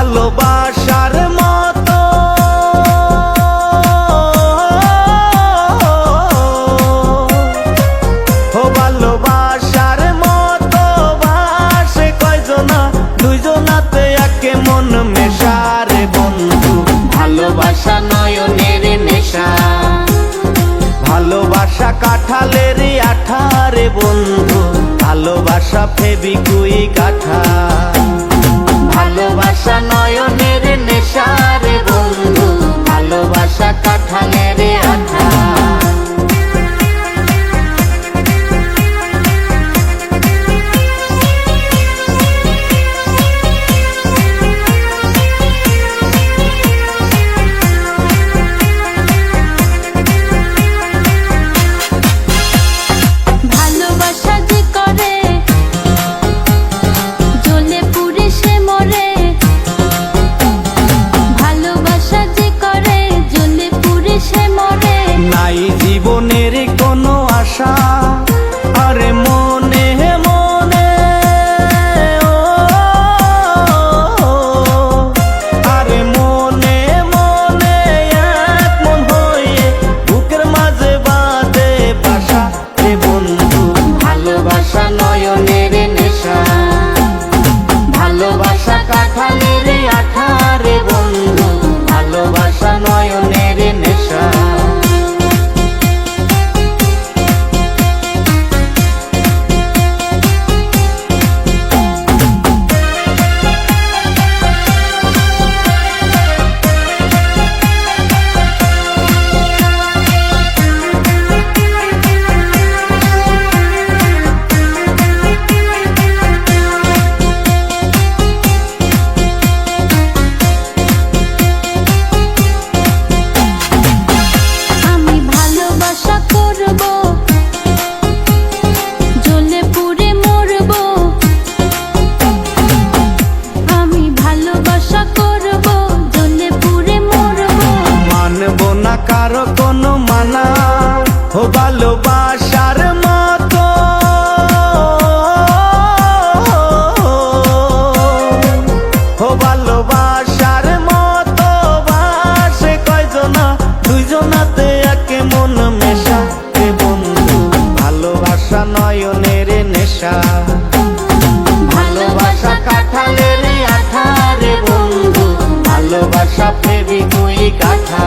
ভালোবাসার মতো ভালোবাসার মতো বাসে কয়জনা, দুইজনাতে একে মন মেশারে বন্ধু। ভালোবাসা নয়নের নেশা, ভালোবাসা কাঁঠালের আঠারে বন্ধু, ভালোবাসা ফেবিকুইক আঠা। ভালোবাসা নয়নের নেশা রে বন্ধু, ভালোবাসা কাঁঠালের আঠা। জীবনের কোনো আশা আরে মনে মনে, আরে মনে মনে এক মন হয়ে বুকের মাঝে বাঁধে বাসা রে বন্ধু। ভালোবাসা নয়নের নেশা, ভালোবাসা কাঁঠালের আঠা রে বন্ধু, ভালোবাসা নয়নের নেশা। কারো কোনো মানা ভালোবাসার মতো, ভালোবাসার মতো বাসে কয়জনা, দুইজনাতে একে মন মেশা রে বন্ধু। ভালোবাসা নয়নের নেশা, ভালোবাসা কাঁঠালের আঠা রে বন্ধু, ভালোবাসা ফেবিকুইক আঠা।